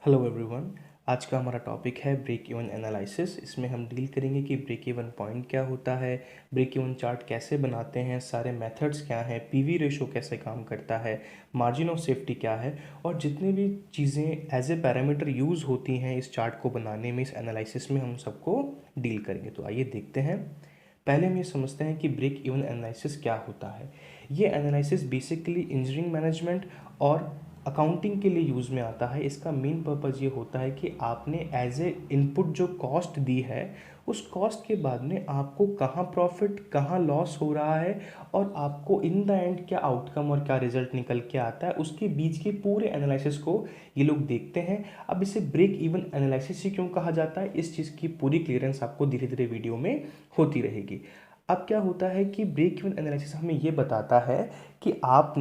Hello everyone. आज का हमारा टॉपिक है ब्रेक इवन एनालिसिस। इसमें हम डील करेंगे कि ब्रेक इवन पॉइंट क्या होता है, ब्रेक इवन चार्ट कैसे बनाते हैं, सारे मेथड्स क्या हैं, पीवी रेशो कैसे काम करता है, मार्जिन ऑफ सेफ्टी क्या है और जितनी भी चीज़ें एज ए पैरामीटर यूज़ होती हैं इस चार्ट को बनाने में, इस एनालिसिस में हम सबको डील करेंगे। तो आइए देखते हैं। पहले हम ये समझते हैं कि ब्रेक इवन एनालिसिस क्या होता है। ये एनालिसिस बेसिकली इंजीनियरिंग मैनेजमेंट और अकाउंटिंग के लिए यूज़ में आता है। इसका मेन पर्पज़ ये होता है कि आपने एज ए इनपुट जो कॉस्ट दी है, उस कॉस्ट के बाद में आपको कहाँ प्रॉफिट कहाँ लॉस हो रहा है और आपको इन द एंड क्या आउटकम और क्या रिजल्ट निकल के आता है, उसके बीच के पूरे एनालिसिस को ये लोग देखते हैं। अब इसे ब्रेक इवन एनालिसिस ही क्यों कहा जाता है, इस चीज़ की पूरी क्लियरेंस आपको धीरे धीरे वीडियो में होती रहेगी। अब क्या होता है कि ब्रेक इवन एनालिसिस हमें ये बताता है कि आप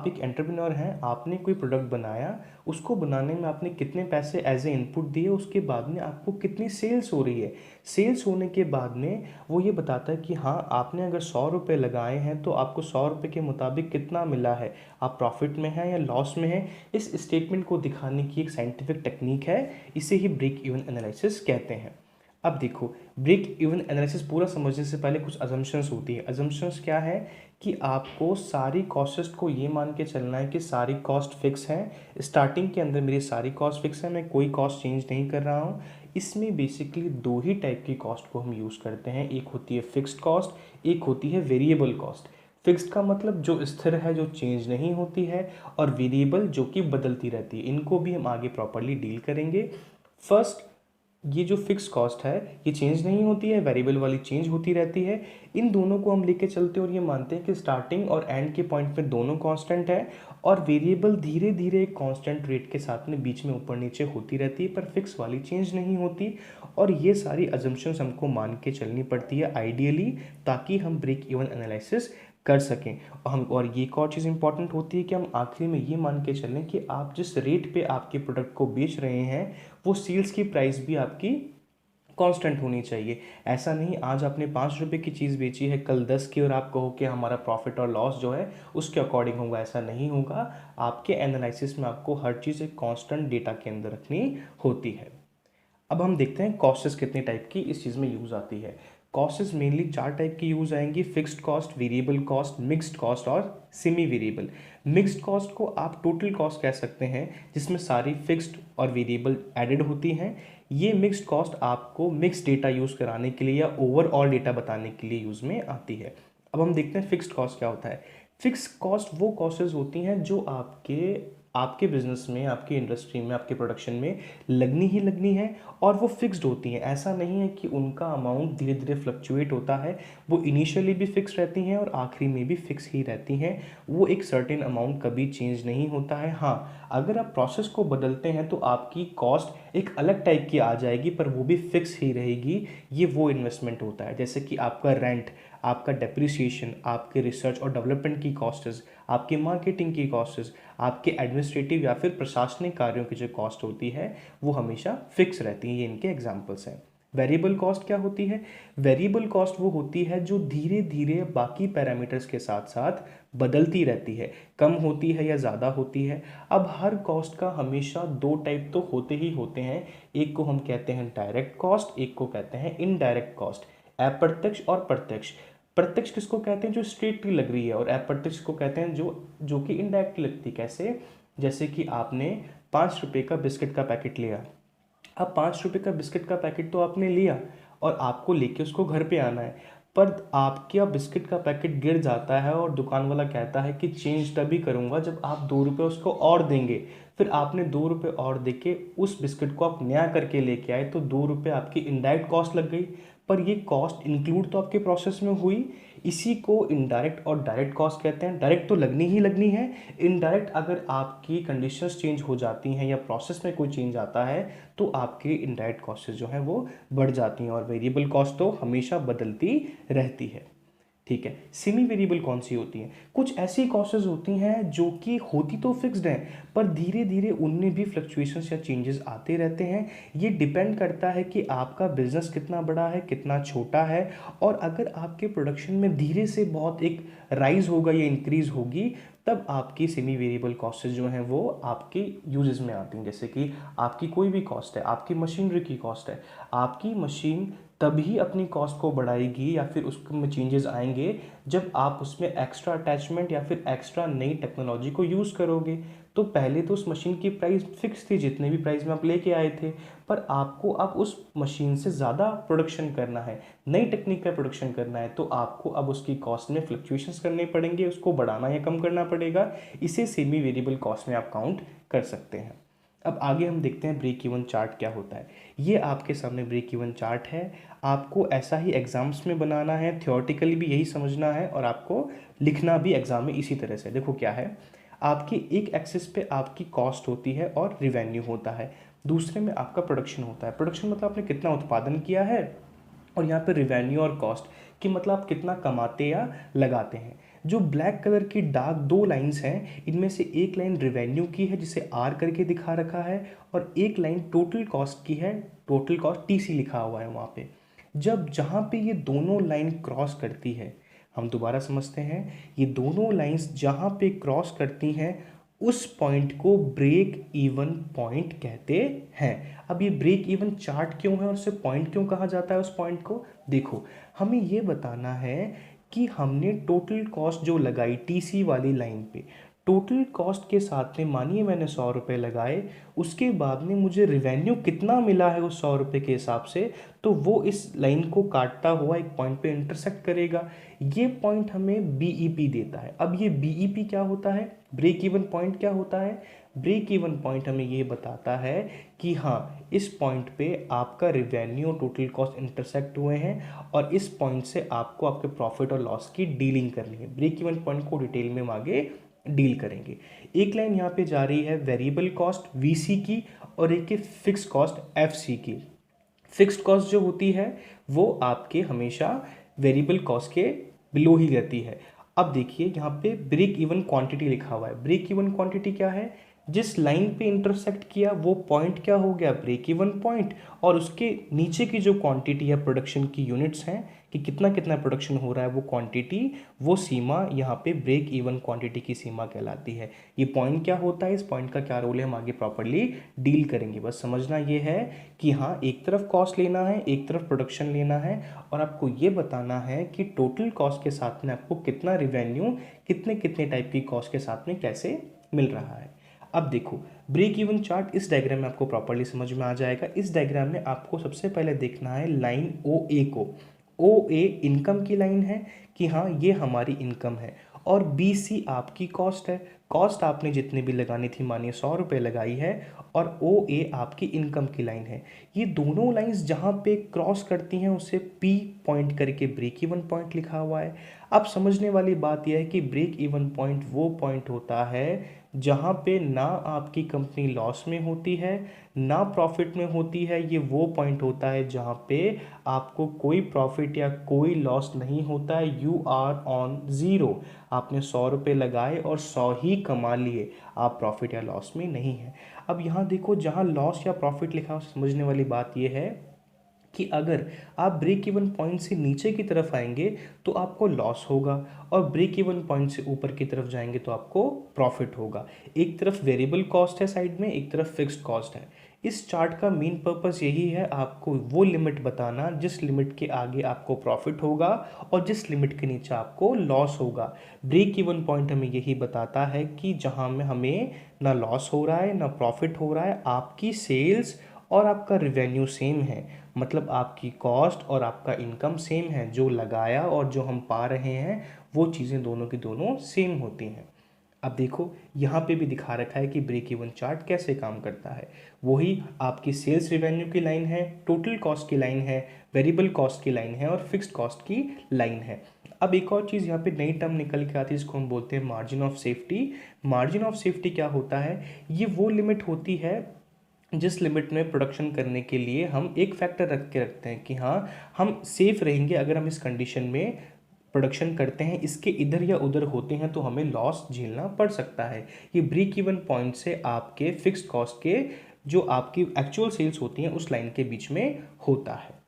एक एंटरप्रेन्योर हैं, आपने कोई प्रोडक्ट बनाया, उसको बनाने में आपने कितने पैसे एज ए इनपुट दिए, उसके बाद में आपको कितनी सेल्स हो रही है। सेल्स होने के बाद में वो ये बताता है कि हाँ, आपने अगर 100 रुपये लगाए हैं तो आपको 100 रुपये के मुताबिक कितना मिला है, आप प्रॉफिट में हैं या लॉस में हैं। इस स्टेटमेंट को दिखाने की एक साइंटिफिक टेक्निक है, इसे ही ब्रेक इवन एनालिसिस कहते हैं। अब देखो, ब्रेक इवन एनालिसिस पूरा समझने से पहले कुछ अजम्पशंस होती है। अजम्पशंस क्या है कि आपको सारी कॉस्ट को ये मान के चलना है कि सारी कॉस्ट फिक्स हैं। स्टार्टिंग के अंदर मेरी सारी कॉस्ट फिक्स है, मैं कोई कॉस्ट चेंज नहीं कर रहा हूँ। इसमें बेसिकली दो ही टाइप की कॉस्ट को हम यूज़ करते हैं, एक होती है फिक्स्ड कॉस्ट, एक होती है वेरिएबल कॉस्ट। फिक्स्ड का मतलब जो स्थिर है, जो चेंज नहीं होती है, और वेरिएबल जो कि बदलती रहती है। इनको भी हम आगे प्रॉपरली डील करेंगे। फर्स्ट, ये जो फिक्स कॉस्ट है ये चेंज नहीं होती है, वेरिएबल वाली चेंज होती रहती है। इन दोनों को हम लेके चलते हैं और ये मानते हैं कि स्टार्टिंग और एंड के पॉइंट पे दोनों कांस्टेंट है और वेरिएबल धीरे धीरे एक कांस्टेंट रेट के साथ में बीच में ऊपर नीचे होती रहती है, पर फिक्स वाली चेंज नहीं होती। और ये सारी अजम्पशंस हमको मान के चलनी पड़ती है आइडियली, ताकि हम ब्रेक इवन एनालिसिस कर सकें। और ये एक और चीज़ इंपॉर्टेंट होती है कि हम आखिरी में ये मान के चलें कि आप जिस रेट पे आपके प्रोडक्ट को बेच रहे हैं, वो सेल्स की प्राइस भी आपकी कांस्टेंट होनी चाहिए। ऐसा नहीं आज आपने 5 रुपये की चीज़ बेची है, कल 10 की, और आप कहो कि हमारा प्रॉफिट और लॉस जो है उसके अकॉर्डिंग होगा। ऐसा नहीं होगा। आपके एनालिसिस में आपको हर चीज़ एक कांस्टेंट डेटा के अंदर रखनी होती है। अब हम देखते हैं कॉस्ट्स कितने टाइप की इस चीज़ में यूज़ आती है। कॉस्ट्स मेनली 4 टाइप की यूज़ आएंगी: fixed cost, variable cost, mixed cost और सेमी वेरिएबल। मिक्स्ड कॉस्ट को आप टोटल कॉस्ट कह सकते हैं, जिसमें सारी फिक्स्ड और वेरिएबल एडेड होती हैं। ये मिक्स्ड कॉस्ट आपको मिक्स डेटा यूज़ कराने के लिए या ओवरऑल डेटा बताने के लिए यूज़ में आती है। अब हम देखते हैं फिक्स्ड कॉस्ट क्या होता है। फिक्स कॉस्ट वो कॉस्टेज होती हैं जो आपके बिजनेस में, आपकी इंडस्ट्री में, आपके प्रोडक्शन में लगनी ही लगनी है और वो फिक्स्ड होती हैं। ऐसा नहीं है कि उनका अमाउंट धीरे धीरे फ्लक्चुएट होता है, वो इनिशियली भी फिक्स रहती हैं और आखिरी में भी फिक्स ही रहती हैं। वो एक सर्टेन अमाउंट कभी चेंज नहीं होता है। हाँ, अगर आप प्रोसेस को बदलते हैं तो आपकी कॉस्ट एक अलग टाइप की आ जाएगी, पर वो भी फिक्स ही रहेगी। ये वो इन्वेस्टमेंट होता है जैसे कि आपका रेंट, आपका डेप्रिसिएशन, आपके रिसर्च और डेवलपमेंट की कॉस्ट्स, आपकी मार्केटिंग की कॉस्ट्स, आपके एडमिनिस्ट्रेटिव या फिर प्रशासनिक कार्यों की जो कॉस्ट होती है वो हमेशा फिक्स रहती है। ये इनके एग्जाम्पल्स हैं। वेरिएबल कॉस्ट क्या होती है? वेरिएबल कॉस्ट वो होती है जो धीरे धीरे बाकी पैरामीटर्स के साथ साथ बदलती रहती है, कम होती है या ज़्यादा होती है। अब हर कॉस्ट का हमेशा दो टाइप तो होते ही होते हैं। एक को हम कहते हैं डायरेक्ट कॉस्ट, एक को कहते हैं इनडायरेक्ट कॉस्ट। अप्रत्यक्ष और प्रत्यक्ष। प्रत्यक्ष किसको कहते हैं? जो स्ट्रेटली लग रही है, और अप्रत्यक्ष को कहते हैं जो जो कि इनडायरेक्टली लगती है। कैसे? जैसे कि आपने 5 रुपये का बिस्किट का पैकेट लिया। अब 5 रुपये का बिस्किट का पैकेट तो आपने लिया और आपको लेके उसको घर पे आना है, पर आपका बिस्किट का पैकेट गिर जाता है और दुकान वाला कहता है कि चेंज तभी करूँगा जब आप 2 रुपये उसको और देंगे। फिर आपने 2 रुपये और दे के उस बिस्किट को आप नया करके लेके आए, तो 2 रुपये आपकी इनडायरेक्ट कॉस्ट लग गई, पर ये कॉस्ट इंक्लूड तो आपके प्रोसेस में हुई। इसी को इनडायरेक्ट और डायरेक्ट कॉस्ट कहते हैं। डायरेक्ट तो लगनी ही लगनी है, इनडायरेक्ट अगर आपकी कंडीशंस चेंज हो जाती हैं या प्रोसेस में कोई चेंज आता है तो आपके इनडायरेक्ट कॉस्टेज जो हैं वो बढ़ जाती हैं, और वेरिएबल कॉस्ट तो हमेशा बदलती रहती है। ठीक है। सेमी वेरिएबल कौन सी होती हैं? कुछ ऐसी कॉस्ट्स होती हैं जो कि होती तो फिक्स्ड हैं, पर धीरे धीरे उनमें भी फ्लक्चुएशंस या चेंजेस आते रहते हैं। ये डिपेंड करता है कि आपका बिजनेस कितना बड़ा है, कितना छोटा है, और अगर आपके प्रोडक्शन में धीरे से बहुत एक राइज होगा या इंक्रीज होगी, तब आपकी सेमी वेरिएबल कॉस्ट्स जो हैं वो आपके यूजेस में आती हैं। जैसे कि आपकी कोई भी कॉस्ट है, आपकी मशीनरी की कॉस्ट है, आपकी मशीन तभी अपनी कॉस्ट को बढ़ाएगी या फिर उसमें चेंजेस आएंगे जब आप उसमें एक्स्ट्रा अटैचमेंट या फिर एक्स्ट्रा नई टेक्नोलॉजी को यूज़ करोगे। तो पहले तो उस मशीन की प्राइस फिक्स थी, जितने भी प्राइस में आप लेके आए थे, पर आपको अब उस मशीन से ज़्यादा प्रोडक्शन करना है, नई टेक्निक का प्रोडक्शन करना है, तो आपको अब उसकी कॉस्ट में फ्लक्चुएशंस करने पड़ेंगे, उसको बढ़ाना या कम करना पड़ेगा। इसे सेमी वेरिएबल कॉस्ट में आप काउंट कर सकते हैं। अब आगे हम देखते हैं ब्रेक इवन चार्ट क्या होता है। ये आपके सामने ब्रेक इवन चार्ट है। आपको ऐसा ही एग्जाम्स में बनाना है, थियोरेटिकली भी यही समझना है, और आपको लिखना भी एग्जाम में इसी तरह से। देखो क्या है, आपकी एक एक्सिस पे आपकी कॉस्ट होती है और रिवेन्यू होता है, दूसरे में आपका प्रोडक्शन होता है। प्रोडक्शन मतलब आपने कितना उत्पादन किया है, और यहाँ पे रिवेन्यू और कॉस्ट कि मतलब आप कितना कमाते या लगाते हैं। जो ब्लैक कलर की डार्क दो लाइंस हैं, इनमें से एक लाइन रिवेन्यू की है जिसे आर करके दिखा रखा है, और एक लाइन टोटल कॉस्ट की है, टोटल कॉस्ट टीसी लिखा हुआ है वहाँ पे। जब जहाँ पे ये दोनों लाइन क्रॉस करती है, हम दोबारा समझते हैं, ये दोनों लाइंस जहाँ पे क्रॉस करती हैं उस पॉइंट को ब्रेक इवन पॉइंट कहते हैं। अब ये ब्रेक इवन चार्ट क्यों है और उसे पॉइंट क्यों कहा जाता है उस पॉइंट को? देखो, हमें ये बताना है कि हमने टोटल कॉस्ट जो लगाई टीसी वाली लाइन पे, टोटल कॉस्ट के साथ में मानिए मैंने 100 रुपये लगाए, उसके बाद में मुझे रिवेन्यू कितना मिला है उस 100 रुपये के हिसाब से, तो वो इस लाइन को काटता हुआ एक पॉइंट पे इंटरसेक्ट करेगा। ये पॉइंट हमें बीईपी देता है। अब ये बीईपी क्या होता है, ब्रेक इवन पॉइंट क्या होता है? ब्रेक इवन पॉइंट हमें ये बताता है कि हाँ, इस पॉइंट पे आपका रिवेन्यू और टोटल कॉस्ट इंटरसेक्ट हुए हैं, और इस पॉइंट से आपको आपके प्रॉफिट और लॉस की डीलिंग करनी है। ब्रेक इवन पॉइंट को डिटेल में हम आगे डील करेंगे। एक लाइन यहाँ पे जा रही है वेरिएबल कॉस्ट वीसी की, और एक की फिक्स कॉस्ट एफसी की। फिक्स्ड कॉस्ट जो होती है वो आपके हमेशा वेरिएबल कॉस्ट के बिलो ही रहती है। अब देखिए यहाँ पे ब्रेक इवन क्वांटिटी लिखा हुआ है। ब्रेक इवन क्वांटिटी क्या है? जिस लाइन पे इंटरसेक्ट किया वो पॉइंट क्या हो गया? Break even point. और उसके नीचे की जो क्वांटिटी है प्रोडक्शन की यूनिट्स हैं कि कितना कितना प्रोडक्शन हो रहा है, वो क्वांटिटी, वो सीमा यहाँ पे ब्रेक इवन क्वांटिटी की सीमा कहलाती है। ये पॉइंट क्या होता है, इस पॉइंट का क्या रोल है, हम आगे प्रॉपर्ली डील करेंगे। बस समझना ये है कि हाँ, एक तरफ कॉस्ट लेना है, एक तरफ प्रोडक्शन लेना है, और आपको ये बताना है कि टोटल कॉस्ट के साथ में आपको कितना रिवेन्यू कितने कितने टाइप की कॉस्ट के साथ में कैसे मिल रहा है। अब देखो, ब्रेक इवन चार्ट इस डायग्राम में आपको प्रॉपर्ली समझ में आ जाएगा। इस डायग्राम में आपको सबसे पहले देखना है लाइन ओ ए को। ओ ए इनकम की लाइन है कि हाँ ये हमारी इनकम है, और बी सी आपकी कॉस्ट है। कॉस्ट आपने जितनी भी लगानी थी, मानिए 100 रुपये लगाई है, और ओ ए आपकी इनकम की लाइन है। ये दोनों लाइंस जहाँ पे क्रॉस करती हैं उसे पी पॉइंट करके ब्रेक इवन पॉइंट लिखा हुआ है। अब समझने वाली बात यह है कि ब्रेक इवन पॉइंट वो पॉइंट होता है जहाँ पे ना आपकी कंपनी लॉस में होती है ना प्रॉफिट में होती है। ये वो पॉइंट होता है जहाँ पे आपको कोई प्रॉफिट या कोई लॉस नहीं होता है। You are on zero. आपने 100 रुपये लगाए और 100 ही कमा लिए, आप प्रॉफिट या लॉस में नहीं है। अब यहाँ देखो, जहाँ लॉस या प्रॉफिट लिखा हो, समझने वाली बात यह है कि अगर आप ब्रेक इवन पॉइंट से नीचे की तरफ आएंगे तो आपको लॉस होगा, और ब्रेक इवन पॉइंट से ऊपर की तरफ जाएंगे तो आपको प्रॉफिट होगा। एक तरफ वेरिएबल कॉस्ट है साइड में, एक तरफ फिक्स्ड कॉस्ट है। इस चार्ट का मेन पर्पस यही है, आपको वो लिमिट बताना जिस लिमिट के आगे आपको प्रॉफिट होगा और जिस लिमिट के नीचे आपको लॉस होगा। ब्रेक इवन पॉइंट हमें यही बताता है कि जहाँ में हमें ना लॉस हो रहा है ना प्रॉफिट हो रहा है, आपकी सेल्स और आपका रिवेन्यू सेम है, मतलब आपकी कॉस्ट और आपका इनकम सेम है। जो लगाया और जो हम पा रहे हैं वो चीज़ें दोनों की दोनों सेम होती हैं। अब देखो, यहाँ पे भी दिखा रखा है कि ब्रेक इवन चार्ट कैसे काम करता है। वही आपकी सेल्स रिवेन्यू की लाइन है, टोटल कॉस्ट की लाइन है, वेरिएबल कॉस्ट की लाइन है, और फिक्स्ड कॉस्ट की लाइन है। अब एक और चीज़ यहाँ पे नई टर्म निकल के आती है, इसको हम बोलते हैं margin of safety. Margin of safety क्या होता है? ये वो लिमिट होती है जिस लिमिट में प्रोडक्शन करने के लिए हम एक फैक्टर रख के रखते हैं कि हाँ, हम सेफ रहेंगे अगर हम इस कंडीशन में प्रोडक्शन करते हैं इसके इधर या उधर होते हैं तो हमें लॉस झेलना पड़ सकता है। ये ब्रेक इवन पॉइंट से आपके फिक्स्ड कॉस्ट के जो आपकी एक्चुअल सेल्स होती हैं उस लाइन के बीच में होता है।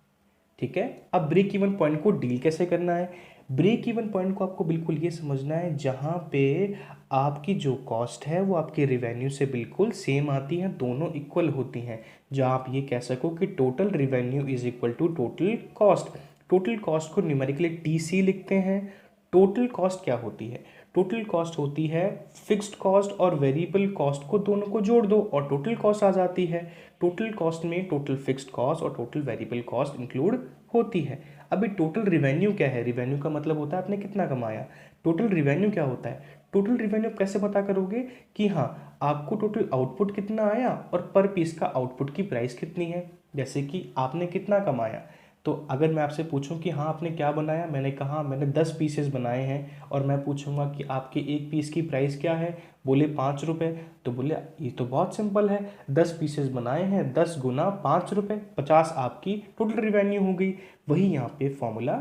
ठीक है, अब ब्रेक इवन पॉइंट को डील कैसे करना है? ब्रेक इवन पॉइंट को आपको बिल्कुल ये समझना है जहाँ पे आपकी जो कॉस्ट है वो आपके रिवेन्यू से बिल्कुल सेम आती है, दोनों इक्वल होती हैं। जहाँ आप ये कह सको कि total revenue is equal to total cost. Total cost को न्यूमेरिकली टीसी लिखते हैं। टोटल कॉस्ट क्या होती है? टोटल कॉस्ट होती है फिक्स्ड कॉस्ट और वेरिएबल कॉस्ट को दोनों को जोड़ दो और टोटल कॉस्ट आ जाती है। टोटल कॉस्ट में टोटल फिक्स्ड कॉस्ट और टोटल वेरिएबल कॉस्ट इंक्लूड होती है। अभी टोटल रिवेन्यू क्या है? रिवेन्यू का मतलब होता है आपने कितना कमाया। टोटल रिवेन्यू क्या होता है? टोटल रिवेन्यू कैसे पता करोगे कि हाँ आपको टोटल आउटपुट कितना आया और पर पीस का आउटपुट की प्राइस कितनी है। जैसे कि आपने कितना कमाया, तो अगर मैं आपसे पूछूं कि हाँ आपने क्या बनाया, मैंने कहा मैंने 10 पीसेस बनाए हैं और मैं पूछूंगा कि आपके एक पीस की प्राइस क्या है, बोले 5 रुपये, तो बोले ये तो बहुत सिंपल है, 10 पीसेस बनाए हैं, 10 गुना 5 रुपये, 50 आपकी टोटल रिवेन्यू हो गई। वही यहाँ पे फॉर्मूला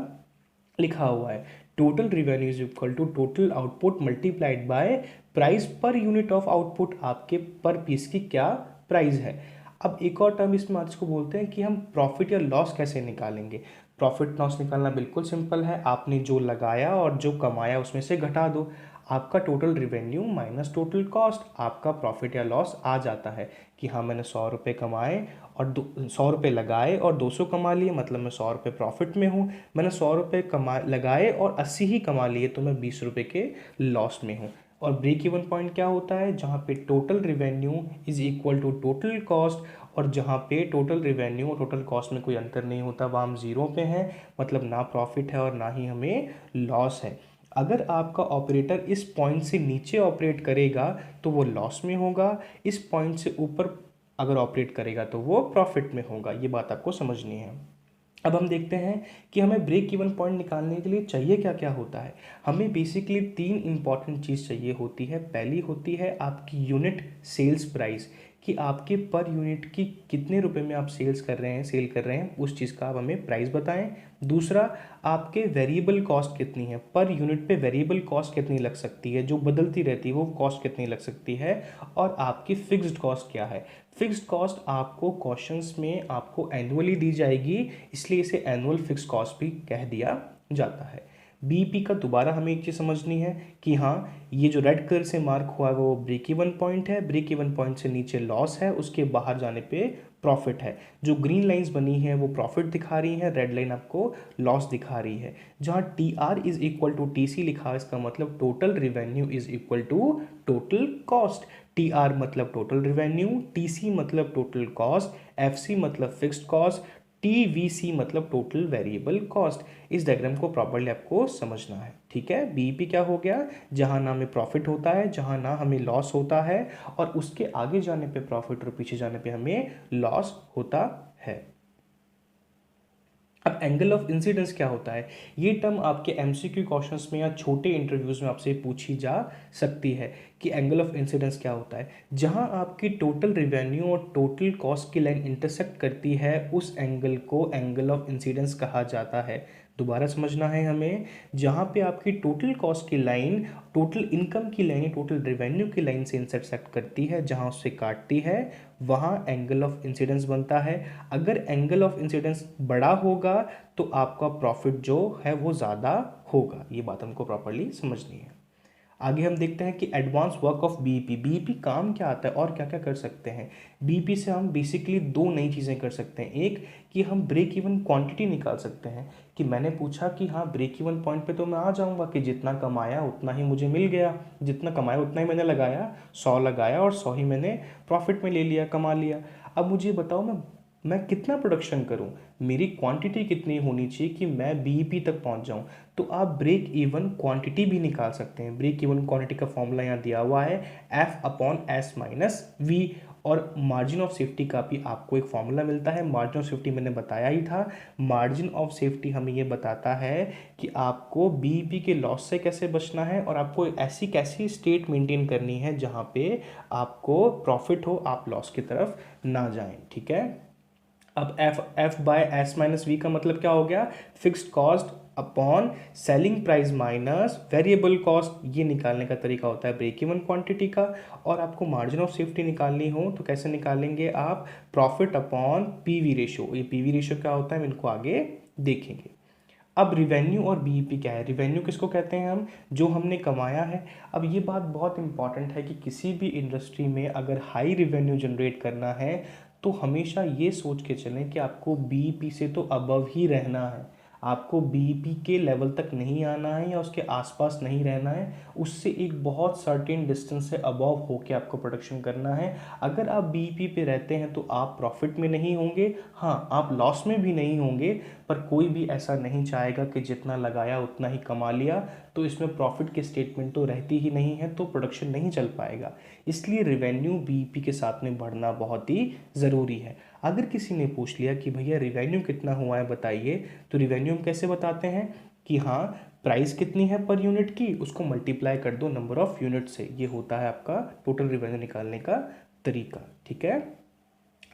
लिखा हुआ है, total revenue is equal to total output multiplied by price per unit of output, आपके पर पीस की क्या प्राइस है। अब एक और टर्म इसमें आज को बोलते हैं कि हम प्रॉफिट या लॉस कैसे निकालेंगे। प्रॉफिट लॉस निकालना बिल्कुल सिंपल है, आपने जो लगाया और जो कमाया उसमें से घटा दो। आपका total revenue minus total cost, आपका प्रॉफिट या लॉस आ जाता है कि हाँ मैंने 100 रुपये कमाए और 100 रुपये लगाए और 200 कमा लिए, मतलब मैं 100 रुपये प्रॉफिट में हूँ। मैंने 100 रुपये लगाए और 80 ही कमा लिए तो मैं 20 रुपये के लॉस में हूँ। और ब्रेक इवन पॉइंट क्या होता है? जहाँ पे total revenue is equal to total cost, और जहाँ पे टोटल रिवेन्यू और टोटल कॉस्ट में कोई अंतर नहीं होता, वहाँ हम जीरो पे हैं, मतलब ना प्रॉफिट है और ना ही हमें लॉस है। अगर आपका ऑपरेटर इस पॉइंट से नीचे ऑपरेट करेगा तो वो लॉस में होगा, इस पॉइंट से ऊपर अगर ऑपरेट करेगा तो वो प्रॉफिट में होगा। ये बात आपको समझनी है। अब हम देखते हैं कि हमें ब्रेक इवन पॉइंट निकालने के लिए चाहिए क्या क्या होता है। हमें बेसिकली 3 इंपॉर्टेंट चीज़ चाहिए होती है। पहली होती है आपकी यूनिट सेल्स प्राइस, कि आपके पर यूनिट की कितने रुपए में आप सेल कर रहे हैं, उस चीज़ का आप हमें प्राइस बताएं। दूसरा, आपके वेरिएबल कॉस्ट कितनी है, पर यूनिट पे वेरिएबल कॉस्ट कितनी लग सकती है, जो बदलती रहती है वो कॉस्ट कितनी लग सकती है। और आपकी फिक्स्ड कॉस्ट क्या है। फिक्स्ड कॉस्ट आपको क्वेश्चंस में आपको एनुअली दी जाएगी, इसलिए इसे एनुअल फिक्स्ड कॉस्ट भी कह दिया जाता है। बीईपी का दोबारा हमें एक चीज़ समझनी है कि हाँ ये जो रेड कलर से मार्क हुआ है वो ब्रेक इवन पॉइंट है, ब्रेक इवन पॉइंट से नीचे लॉस है, उसके बाहर जाने पे प्रॉफिट है। जो ग्रीन लाइंस बनी है वो प्रॉफिट दिखा रही है, रेड लाइन आपको लॉस दिखा रही है। जहाँ T R is equal to T C लिखा है, इसका मतलब total revenue is equal to total cost. T R मतलब टोटल रिवेन्यू, टी सी मतलब टोटल कॉस्ट, एफ सी मतलब fixed cost, T V C मतलब टोटल वेरिएबल कॉस्ट। इस diagram को प्रॉपर्ली आपको समझना है। ठीक है, बीईपी क्या हो गया? जहां ना हमें प्रॉफिट होता है, जहां ना हमें लॉस होता है, और उसके आगे जाने पे प्रॉफिट और पीछे जाने पे हमें लॉस होता है। अब एंगल ऑफ इंसिडेंस क्या होता है? ये टर्म आपके एमसीक्यू क्वेश्चंस में या छोटे इंटरव्यूज में आपसे पूछी जा सकती है कि एंगल ऑफ इंसिडेंस क्या होता है। जहां आपकी टोटल रिवेन्यू और टोटल कॉस्ट की लाइन इंटरसेक्ट करती है उस एंगल को एंगल ऑफ इंसिडेंस कहा जाता है। दोबारा समझना है हमें, जहाँ पे आपकी टोटल कॉस्ट की लाइन टोटल इनकम की लाइन टोटल रिवेन्यू की लाइन से इंटरसेक्ट करती है, जहाँ उससे काटती है, वहाँ एंगल ऑफ इंसिडेंस बनता है। अगर एंगल ऑफ इंसिडेंस बड़ा होगा तो आपका प्रॉफिट जो है वो ज़्यादा होगा। ये बात हमको प्रॉपर्ली समझनी है। आगे हम देखते हैं कि advance work of BEP. BEP काम क्या आता है और क्या क्या कर सकते हैं। बीईपी से हम बेसिकली 2 नई चीज़ें कर सकते हैं। एक कि हम ब्रेक इवन क्वांटिटी निकाल सकते हैं, कि मैंने पूछा कि हाँ ब्रेक इवन पॉइंट पे तो मैं आ जाऊँगा कि जितना कमाया उतना ही मुझे मिल गया, जितना कमाया उतना ही मैंने लगाया, 100 लगाया और 100 ही मैंने प्रॉफिट में ले लिया, कमा लिया। अब मुझे बताओ मैं कितना प्रोडक्शन करूं, मेरी क्वांटिटी कितनी होनी चाहिए कि मैं बीईपी तक पहुंच जाऊं। तो आप ब्रेक इवन क्वांटिटी भी निकाल सकते हैं। ब्रेक इवन क्वांटिटी का फॉर्मूला यहाँ दिया हुआ है F/S-V, और मार्जिन ऑफ सेफ्टी का भी आपको एक फॉर्मूला मिलता है। मार्जिन ऑफ सेफ्टी मैंने बताया ही था। मार्जिन ऑफ सेफ्टी हमें ये बताता है कि आपको बीईपी के लॉस से कैसे बचना है और आपको ऐसी कैसी स्टेट मेंटेन करनी है जहाँ पे आपको प्रॉफिट हो, आप लॉस की तरफ ना जाएं। ठीक है, अब F/S-V का मतलब क्या हो गया? Fixed cost upon selling price minus variable cost, ये निकालने का तरीका होता है ब्रेक इवन क्वांटिटी का। और आपको मार्जिन ऑफ सेफ्टी निकालनी हो तो कैसे निकालेंगे आप, प्रॉफिट अपॉन पीवी रेशो। ये पीवी रेशो क्या होता है इनको आगे देखेंगे। अब रिवेन्यू और बीईपी क्या है, रिवेन्यू किसको कहते हैं हम, जो हमने कमाया है। अब ये बात बहुत इंपॉर्टेंट है कि किसी भी इंडस्ट्री में अगर हाई रिवेन्यू जनरेट करना है तो हमेशा ये सोच के चलें कि आपको बीईपी से तो अबव ही रहना है, आपको बीईपी के लेवल तक नहीं आना है या उसके आसपास नहीं रहना है, उससे एक बहुत सर्टेन डिस्टेंस से अबव होके आपको प्रोडक्शन करना है। अगर आप बीईपी पे रहते हैं तो आप प्रॉफिट में नहीं होंगे, हाँ आप लॉस में भी नहीं होंगे, पर कोई भी ऐसा नहीं चाहेगा कि जितना लगाया उतना ही कमा लिया, तो इसमें प्रॉफिट की स्टेटमेंट तो रहती ही नहीं है, तो प्रोडक्शन नहीं चल पाएगा। इसलिए रिवेन्यू बीईपी के साथ में बढ़ना बहुत ही ज़रूरी है। अगर किसी ने पूछ लिया कि भैया रिवेन्यू कितना हुआ है बताइए, तो रिवेन्यू हम कैसे बताते हैं कि हाँ प्राइस कितनी है पर यूनिट की, उसको मल्टीप्लाई कर दो नंबर ऑफ यूनिट से, ये होता है आपका टोटल रिवेन्यू निकालने का तरीका। ठीक है,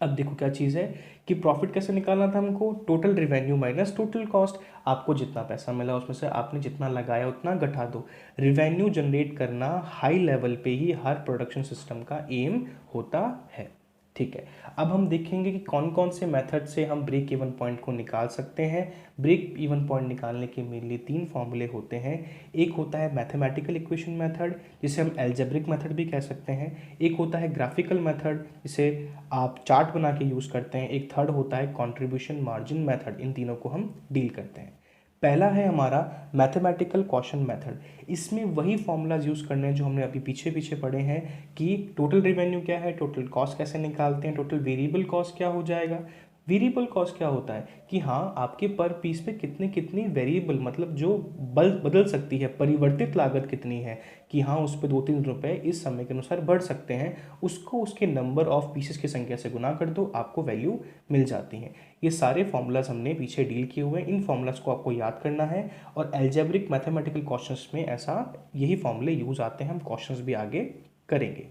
अब देखो क्या चीज़ है कि प्रॉफिट कैसे निकालना था हमको, total revenue minus total cost. आपको जितना पैसा मिला उसमें से आपने जितना लगाया उतना घटा दो। रिवेन्यू जनरेट करना हाई लेवल पे ही हर प्रोडक्शन सिस्टम का एम होता है। ठीक है, अब हम देखेंगे कि कौन कौन से मेथड से हम ब्रेक इवन पॉइंट को निकाल सकते हैं। ब्रेक इवन पॉइंट निकालने के मेनली 3 फॉर्मूले होते हैं। एक होता है मैथमेटिकल इक्वेशन मेथड, जिसे हम एल्जेब्रिक मेथड भी कह सकते हैं। एक होता है ग्राफिकल मेथड, जिसे आप चार्ट बना के यूज़ करते हैं। एक थर्ड होता है कंट्रीब्यूशन मार्जिन मेथड। इन तीनों को हम डील करते हैं। पहला है हमारा मैथमेटिकल क्वेश्चन मेथड। इसमें वही फॉर्मूलाज यूज़ करने हैं जो हमने अभी पीछे पीछे पढ़े हैं कि टोटल रिवेन्यू क्या है, टोटल कॉस्ट कैसे निकालते हैं, टोटल वेरिएबल कॉस्ट क्या हो जाएगा। वेरिएबल कॉस्ट क्या होता है कि हाँ आपके पर पीस पे कितने कितनी वेरिएबल मतलब जो बदल सकती है, परिवर्तित लागत कितनी है, कि हाँ उस पर 2-3 रुपए इस समय के अनुसार बढ़ सकते हैं, उसको उसके नंबर ऑफ पीसेस की संख्या से गुना कर दो, आपको वैल्यू मिल जाती है। ये सारे फॉर्मूलाज हमने पीछे डील किए हुए हैं, इन फॉर्मूलाज को आपको याद करना है। और एल्जेब्रिक मैथमेटिकल क्वेश्चंस में ऐसा यही फॉर्मूले यूज आते हैं, हम क्वेश्चंस भी आगे करेंगे।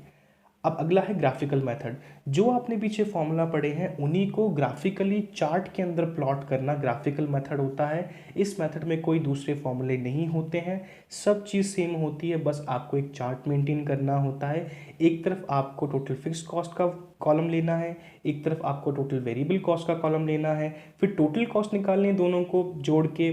अब अगला है ग्राफिकल मेथड। जो आपने पीछे फॉर्मूला पढ़े हैं उन्हीं को ग्राफिकली चार्ट के अंदर प्लॉट करना ग्राफिकल मेथड होता है। इस मेथड में कोई दूसरे फॉर्मूले नहीं होते हैं, सब चीज़ सेम होती है, बस आपको एक चार्ट मेंटेन करना होता है। एक तरफ आपको टोटल फिक्स्ड कॉस्ट का कॉलम लेना है, एक तरफ आपको टोटल वेरिएबल कॉस्ट का कॉलम लेना है, फिर टोटल कॉस्ट निकालने दोनों को जोड़ के,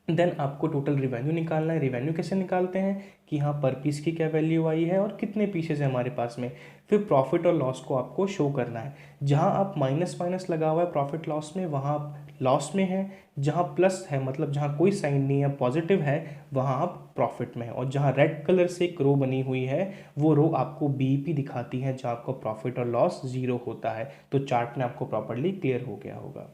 देन आपको टोटल रिवेन्यू निकालना है। रिवेन्यू कैसे निकालते हैं कि हाँ पर पीस की क्या वैल्यू आई है और कितने पीसेस है हमारे पास में। फिर प्रॉफिट और लॉस को आपको शो करना है। जहाँ आप माइनस माइनस लगा हुआ है प्रॉफिट लॉस में, वहाँ आप लॉस में है। जहाँ प्लस है मतलब जहाँ कोई साइन नहीं है, पॉजिटिव है, वहाँ आप प्रॉफिट में है। और जहाँ रेड कलर से एक रो बनी हुई है वो रो आपको बीईपी दिखाती है, जहाँ आपको प्रॉफिट और लॉस जीरो होता है। तो चार्ट में आपको प्रॉपरली क्लियर हो गया होगा।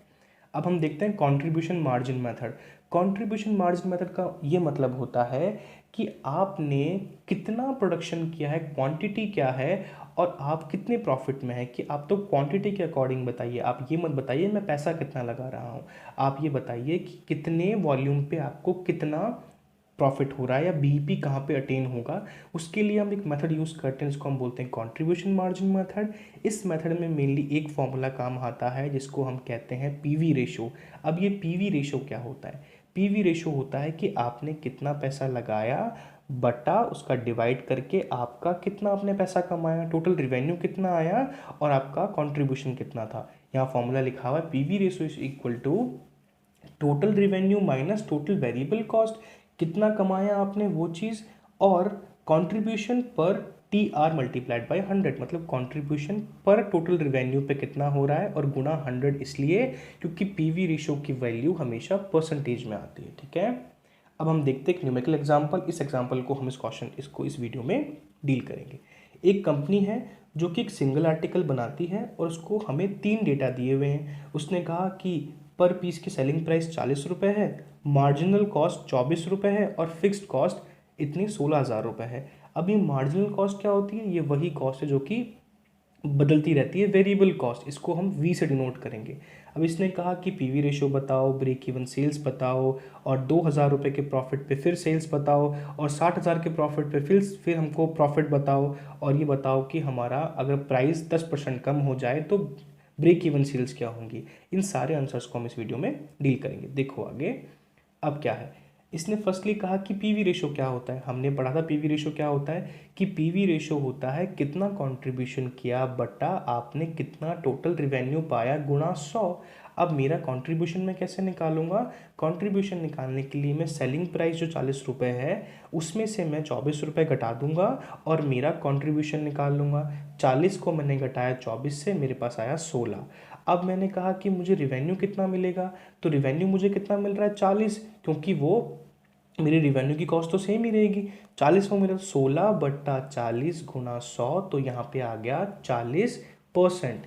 अब हम देखते हैं contribution margin method. Contribution margin method का ये मतलब होता है कि आपने कितना प्रोडक्शन किया है, क्वांटिटी क्या है और आप कितने प्रॉफिट में है। कि आप तो क्वांटिटी के अकॉर्डिंग बताइए, आप ये मत बताइए मैं पैसा कितना लगा रहा हूँ, आप ये बताइए कि कितने वॉल्यूम पे आपको कितना प्रॉफिट हो रहा है या बीईपी कहाँ पे अटेन होगा। उसके लिए हम एक मेथड यूज़ करते हैं जिसको हम बोलते हैं कंट्रीब्यूशन मार्जिन मेथड। इस मेथड में मेनली एक फॉर्मूला काम आता है जिसको हम कहते हैं पीवी रेशो। अब ये पीवी रेशो क्या होता है, पीवी रेशो होता है कि आपने कितना पैसा लगाया बटा उसका डिवाइड करके आपका कितना आपने पैसा कमाया, टोटल रिवेन्यू कितना आया और आपका कंट्रीब्यूशन कितना था। यहाँ फॉर्मूला लिखा हुआ है PV ratio is equal to total revenue minus total variable cost, कितना कमाया आपने वो चीज़, और कंट्रीब्यूशन पर टी आर मल्टीप्लाइड बाई 100, मतलब कंट्रीब्यूशन पर टोटल रिवेन्यू पे कितना हो रहा है और गुना 100, इसलिए क्योंकि पीवी रेशो की वैल्यू हमेशा परसेंटेज में आती है। ठीक है, अब हम देखते हैं एक न्यूमेरिकल एग्जांपल। इस एग्जांपल को हम इस वीडियो में डील करेंगे। एक कंपनी है जो कि एक सिंगल आर्टिकल बनाती है और उसको हमें 3 डेटा दिए हुए हैं। उसने कहा कि पर पीस की सेलिंग प्राइस 40 रुपये है, मार्जिनल कॉस्ट 24 रुपये है और फिक्स्ड कॉस्ट इतनी 16,000 रुपये है। अब ये मार्जिनल कॉस्ट क्या होती है, ये वही कॉस्ट है जो कि बदलती रहती है, वेरिएबल कॉस्ट, इसको हम वी से डिनोट करेंगे। अब इसने कहा कि पीवी रेशो बताओ, ब्रेक इवन सेल्स बताओ और 2,000 रुपये के प्रॉफिट पे फिर सेल्स बताओ और 60,000 के प्रॉफिट पे फिर हमको प्रॉफिट बताओ और ये बताओ कि हमारा अगर प्राइस 10% कम हो जाए तो ब्रेक इवन सेल्स क्या होंगी। इन सारे आंसर्स को हम इस वीडियो में डील करेंगे। देखो आगे। अब क्या है, इसने फर्स्टली कहा कि पीवी रेशो क्या होता है। हमने पढ़ा था पीवी रेशो क्या होता है, कि पीवी रेशो होता है कितना कंट्रीब्यूशन किया बटा आपने कितना टोटल रिवेन्यू पाया गुणा 100। अब मेरा कंट्रीब्यूशन मैं कैसे निकालूंगा, कंट्रीब्यूशन निकालने के लिए मैं सेलिंग प्राइस जो 40 रुपये है उसमें से मैं 24 रुपये घटा दूंगा और मेरा कंट्रीब्यूशन निकाल लूँगा। 40 को मैंने घटाया 24 से, मेरे पास आया 16। अब मैंने कहा कि मुझे रिवेन्यू कितना मिलेगा, तो रिवेन्यू मुझे कितना मिल रहा है 40, क्योंकि वो मेरी रिवेन्यू की कॉस्ट तो सेम ही रहेगी। 40 में मेरा 16/40 गुणा 100, तो यहाँ पे आ गया 40%।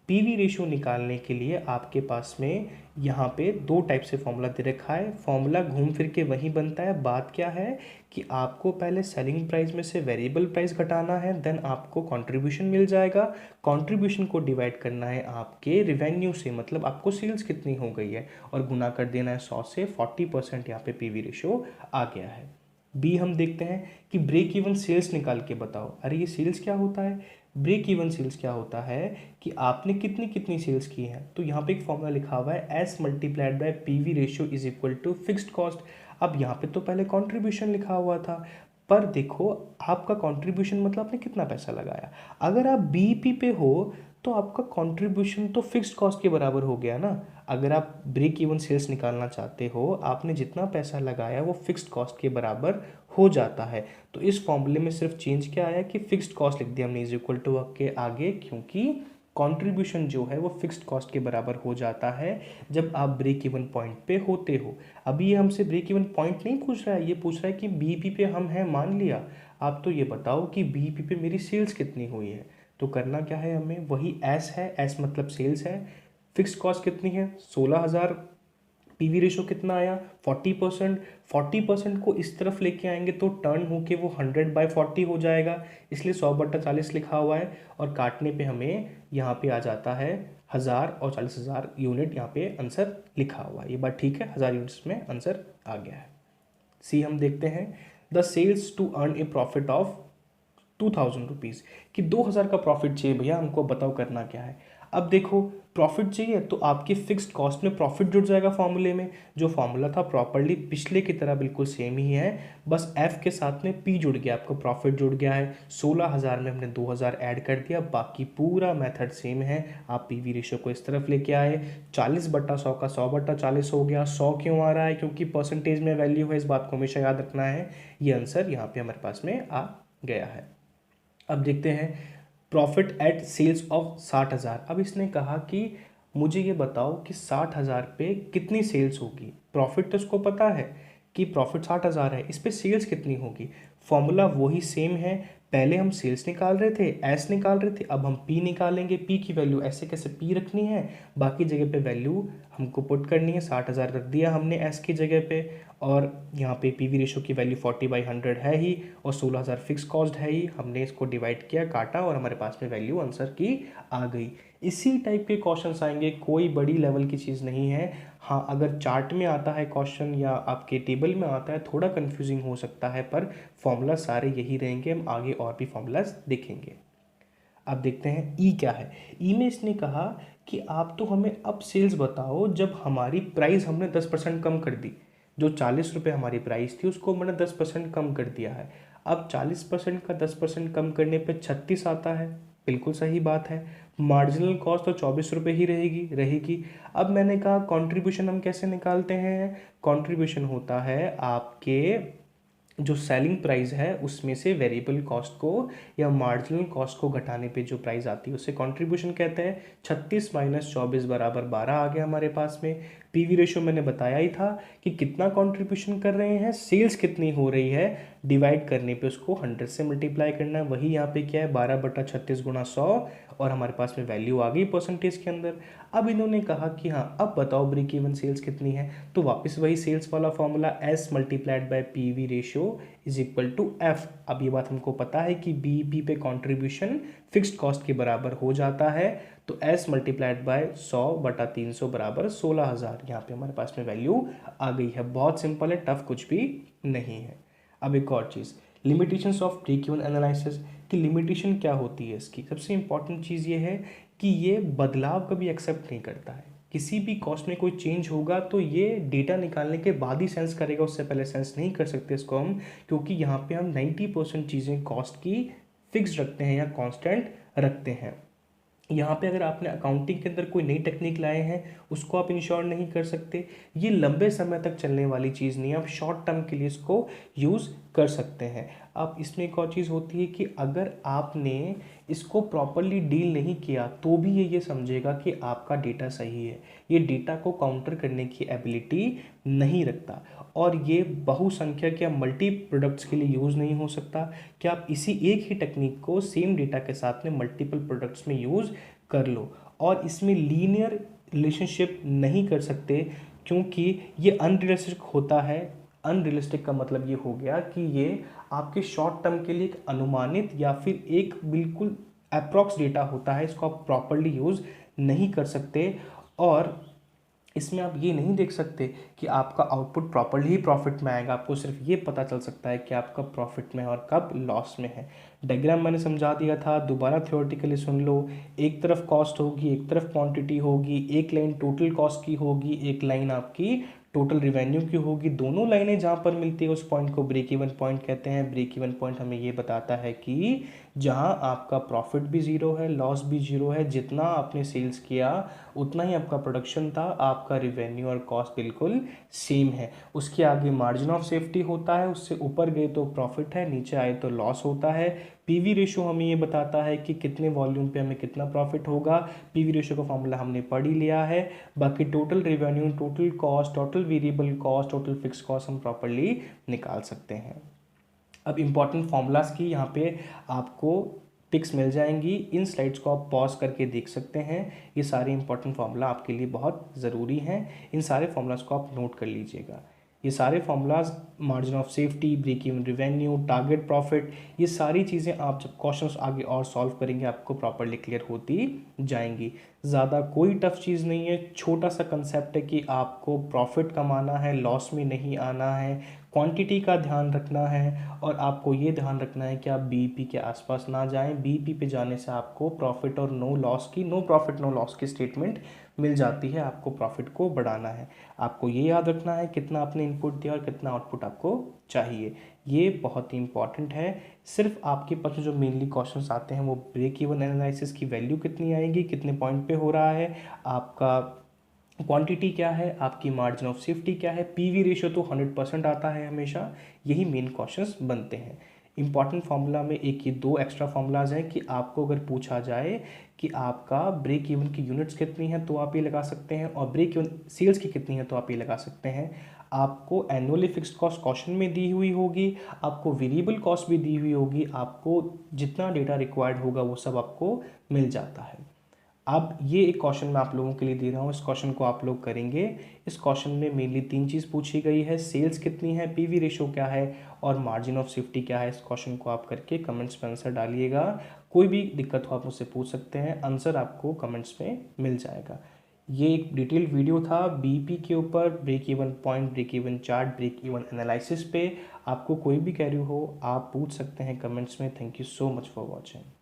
पीवी रेशियो निकालने के लिए आपके पास में यहाँ पे दो टाइप से फॉर्मूला दे रखा है। फॉर्मूला घूम फिर के वही बनता है। बात क्या है कि आपको पहले सेलिंग प्राइस में से वेरिएबल प्राइस घटाना है, देन आपको कंट्रीब्यूशन मिल जाएगा। कंट्रीब्यूशन को डिवाइड करना है आपके रिवेन्यू से, मतलब आपको सेल्स कितनी हो गई है, और गुना कर देना है 100 से। 40% यहाँ पे पीवी रेशियो आ गया है। बी हम देखते हैं कि ब्रेक इवन सेल्स निकाल के बताओ। अरे ये सेल्स क्या होता है, ब्रेक इवन सेल्स क्या होता है कि आपने कितनी कितनी सेल्स की हैं। तो यहाँ पे एक फॉर्मूला लिखा हुआ है S multiplied by PV ratio is equal to fixed cost. अब यहाँ पे तो पहले कंट्रीब्यूशन लिखा हुआ था, पर देखो आपका कंट्रीब्यूशन मतलब आपने कितना पैसा लगाया। अगर आप बीईपी पे हो तो आपका कंट्रीब्यूशन तो फिक्स्ड कॉस्ट के बराबर हो गया ना। अगर आप ब्रेक इवन सेल्स निकालना चाहते हो, आपने जितना पैसा लगाया वो फिक्स्ड कॉस्ट के बराबर हो जाता है। तो इस फॉर्मूले में सिर्फ चेंज क्या आया कि फिक्स्ड कॉस्ट लिख दिया हमने इज इक्वल टू के आगे, क्योंकि कंट्रीब्यूशन जो है वो फिक्स्ड कॉस्ट के बराबर हो जाता है जब आप ब्रेक इवन पॉइंट पे होते हो। अभी ये हमसे ब्रेक इवन पॉइंट नहीं पूछ रहा है, ये पूछ रहा है कि बीईपी पे हम हैं मान लिया। आप तो ये बताओ कि बीईपी पे मेरी सेल्स कितनी हुई है। तो करना क्या है हमें, वही एस है, एस मतलब सेल्स है। फिक्स्ड कॉस्ट कितनी है 16,000, पीवी रेशो कितना आया 40%। 40% को इस तरफ लेके आएंगे तो टर्न होके वो 100/40 हो जाएगा, इसलिए 100/40 लिखा हुआ है। और काटने पे हमें यहाँ पे आ जाता है 1000 और 40,000 यूनिट, यहाँ पे आंसर लिखा हुआ है। ये बात ठीक है, 1000 यूनिट्स में आंसर आ गया है। सी हम देखते हैं the sales to earn a profit of 2000 rupees, कि 2000 का प्रॉफिट चाहिए भैया हमको, बताओ करना क्या है। अब देखो प्रॉफिट चाहिए तो आपकी फिक्स्ड कॉस्ट में प्रॉफिट जुड़ जाएगा फॉर्मूले में। जो फॉर्मूला था प्रॉपरली पिछले की तरह बिल्कुल सेम ही है, बस एफ के साथ में पी जुड़ गया, आपका प्रॉफिट जुड़ गया है। 16,000 में हमने 2000 ऐड कर दिया, बाकी पूरा मेथड सेम है। आप पीवी रेशो को इस तरफ लेके आए, 40/100 का 100/40 हो गया। 100 क्यों आ रहा है, क्योंकि परसेंटेज में वैल्यू है, इस बात को हमेशा याद रखना है। ये आंसर यहाँ पे हमारे पास में आ गया है। अब देखते हैं प्रॉफिट एट सेल्स ऑफ 60,000। अब इसने कहा कि मुझे ये बताओ कि 60,000 पे कितनी सेल्स होगी। प्रॉफिट तो उसको पता है कि प्रॉफिट 60,000 है, इस पे सेल्स कितनी होगी। फॉर्मूला वही सेम है, पहले हम सेल्स निकाल रहे थे, एस निकाल रहे थे, अब हम पी निकालेंगे। पी की वैल्यू ऐसे कैसे पी रखनी है, बाकी जगह पे वैल्यू हमको पुट करनी है। 60,000 रख दिया हमने एस की जगह पे, और यहाँ पे पीवी रेशो की वैल्यू 40/100 है ही, और 16,000 फिक्स कॉस्ट है ही। हमने इसको डिवाइड किया, काटा, और हमारे पास में वैल्यू आंसर की आ गई। इसी टाइप के क्वेश्चंस आएंगे, कोई बड़ी लेवल की चीज़ नहीं है। हाँ, अगर चार्ट में आता है क्वेश्चन या आपके टेबल में आता है, थोड़ा कंफ्यूजिंग हो सकता है, पर फॉर्मूला सारे यही रहेंगे। हम आगे और भी फॉर्मूलाज देखेंगे। अब देखते हैं ई क्या है। ई में इसने कहा कि आप तो हमें अब सेल्स बताओ जब हमारी प्राइस हमने 10% कम कर दी। जो 40 रुपये हमारी प्राइस थी उसको मैंने 10% कम कर दिया है। अब 40% का 10% कम करने पे 36 आता है, बिल्कुल सही बात है। मार्जिनल कॉस्ट तो 24 रुपये ही रहेगी। अब मैंने कहा कंट्रीब्यूशन हम कैसे निकालते हैं। कंट्रीब्यूशन होता है आपके जो सेलिंग प्राइस है उसमें से वेरिएबल कॉस्ट को या मार्जिनल कॉस्ट को घटाने पे जो प्राइस आती है उसे कंट्रीब्यूशन कहते हैं। 36 - 24 = 12 आ गया हमारे पास में। पीवी रेशो मैंने बताया ही था कि कितना कंट्रीब्यूशन कर रहे हैं, सेल्स कितनी हो रही है, डिवाइड करने पे उसको 100 से मल्टीप्लाई करना है। वही यहाँ पे क्या है 12/36 × 100, और हमारे पास में वैल्यू आ गई परसेंटेज के अंदर। अब इन्होंने कहा कि हाँ अब बताओ ब्रेक इवन सेल्स कितनी है, तो वापस वही सेल्स वाला formula S multiplied by PV ratio is equal to F. अब ये बात हमको पता है कि बी पे कॉन्ट्रीब्यूशन फिक्स्ड कॉस्ट के बराबर हो जाता है, तो एस मल्टीप्लाइड बाय 100/300 = 16,000। यहाँ पे हमारे पास में वैल्यू आ गई है। बहुत सिंपल है, टफ कुछ भी नहीं है। अब एक और चीज़, limitations of break even analysis की लिमिटेशन क्या होती है इसकी। सबसे इंपॉर्टेंट चीज़ ये है कि ये बदलाव कभी एक्सेप्ट नहीं करता है, किसी भी कॉस्ट में कोई चेंज होगा तो ये डेटा निकालने के बाद ही सेंस करेगा, उससे पहले सेंस नहीं कर सकते इसको हम, क्योंकि यहाँ पे हम 90% चीज़ें कॉस्ट की फिक्स रखते हैं या कांस्टेंट रखते हैं। यहाँ पे अगर आपने अकाउंटिंग के अंदर कोई नई टेक्निक लाए हैं उसको आप इंश्योर नहीं कर सकते। ये लंबे समय तक चलने वाली चीज़ नहीं है, आप शॉर्ट टर्म के लिए इसको यूज़ कर सकते हैं। अब इसमें एक और चीज़ होती है कि अगर आपने इसको प्रॉपरली डील नहीं किया तो भी ये समझेगा कि आपका डेटा सही है, ये डेटा को काउंटर करने की एबिलिटी नहीं रखता, और ये बहुसंख्यक या मल्टी प्रोडक्ट्स के लिए यूज़ नहीं हो सकता कि आप इसी एक ही टेक्निक को सेम डेटा के साथ में मल्टीपल प्रोडक्ट्स में यूज़ कर लो। और इसमें लीनियर रिलेशनशिप नहीं कर सकते क्योंकि ये अनरियलिस्टिक होता है। अनरियलिस्टिक का मतलब ये हो गया कि ये आपके शॉर्ट टर्म के लिए एक अनुमानित या फिर एक बिल्कुल अप्रॉक्स डेटा होता है, इसको आप प्रॉपरली यूज़ नहीं कर सकते। और इसमें आप ये नहीं देख सकते कि आपका आउटपुट प्रॉपरली ही प्रॉफिट में आएगा, आपको सिर्फ ये पता चल सकता है कि आप कब प्रॉफिट में है और कब लॉस में है। डायग्राम मैंने समझा दिया था, दोबारा थ्योरेटिकली सुन लो। एक तरफ कॉस्ट होगी, एक तरफ क्वांटिटी होगी, एक लाइन टोटल कॉस्ट की होगी, एक लाइन आपकी टोटल रिवेन्यू की होगी। दोनों लाइनें जहाँ पर मिलती है उस पॉइंट को ब्रेक इवन पॉइंट कहते हैं। ब्रेक इवन पॉइंट हमें ये बताता है कि जहाँ आपका प्रॉफिट भी ज़ीरो है, लॉस भी ज़ीरो है, जितना आपने सेल्स किया उतना ही आपका प्रोडक्शन था, आपका रिवेन्यू और कॉस्ट बिल्कुल सेम है। उसके आगे मार्जिन ऑफ सेफ्टी होता है, उससे ऊपर गए तो प्रॉफिट है, नीचे आए तो लॉस होता है। पीवी रेशो हमें ये बताता है कि कितने वॉल्यूम पे हमें कितना प्रॉफिट होगा। पीवी रेशो का फॉर्मूला हमने पढ़ ही लिया है। बाकी total revenue, total cost, total variable cost, total fix cost हम प्रॉपरली निकाल सकते हैं। अब इम्पॉर्टेंट फॉर्मूलाज की यहाँ पे आपको पिक्स मिल जाएंगी, इन स्लाइड्स को आप पॉज करके देख सकते हैं। ये सारे इंपॉर्टेंट फार्मूला आपके लिए बहुत ज़रूरी हैं, इन सारे फार्मूलाज को आप नोट कर लीजिएगा। ये सारे formulas margin of safety, break even revenue, target profit, ये सारी चीज़ें आप जब क्वेश्चंस आगे और सॉल्व करेंगे आपको प्रॉपरली क्लियर होती जाएंगी। ज़्यादा कोई टफ चीज़ नहीं है, छोटा सा कंसेप्ट है कि आपको प्रॉफिट कमाना है, लॉस में नहीं आना है, क्वांटिटी का ध्यान रखना है, और आपको ये ध्यान रखना है कि आप बीईपी के आसपास ना जाएं। बीईपी पे जाने से आपको प्रॉफिट और नो लॉस की, नो प्रॉफिट नो लॉस की स्टेटमेंट मिल जाती है। आपको प्रॉफिट को बढ़ाना है, आपको ये याद रखना है कितना आपने इनपुट दिया और कितना आउटपुट आपको चाहिए, ये बहुत ही इंपॉर्टेंट है। सिर्फ आपके पास जो मेनली क्वेश्चंस आते हैं वो ब्रेक इवन एनालिसिस की वैल्यू कितनी आएगी, कितने पॉइंट पे हो रहा है, आपका क्वांटिटी क्या है, आपकी मार्जिन ऑफ सेफ्टी क्या है, पीवी रेशियो तो 100% आता है हमेशा, यही मेन क्वेश्चंस बनते हैं। इंपॉर्टेंट फार्मूला में एक ये दो एक्स्ट्रा फार्मूलाज हैं कि आपको अगर पूछा जाए कि आपका ब्रेक इवन की यूनिट्स कितनी हैं तो आप ये लगा सकते हैं, और ब्रेक इवन सेल्स की कितनी है तो आप ये लगा सकते हैं। आपको एनुअली फिक्स्ड कॉस्ट क्वेश्चन में दी हुई होगी, आपको वेरिएबल कॉस्ट भी दी हुई होगी, आपको जितना डेटा रिक्वायर्ड होगा वो सब आपको मिल जाता है। अब ये एक क्वेश्चन मैं आप लोगों के लिए दे रहा हूँ, इस क्वेश्चन को आप लोग करेंगे। इस क्वेश्चन में मेनली 3 चीज़ पूछी गई है, सेल्स कितनी है, पीवी रेशो क्या है, और मार्जिन ऑफ सेफ्टी क्या है। इस क्वेश्चन को आप करके कमेंट्स में आंसर डालिएगा। कोई भी दिक्कत हो आप मुझसे पूछ सकते हैं, आंसर आपको कमेंट्स में मिल जाएगा। ये एक डिटेल वीडियो था बीईपी के ऊपर, break even point, break even chart, break even analysis पे। आपको कोई भी क्वेरी हो आप पूछ सकते हैं कमेंट्स में। Thank you so much for watching.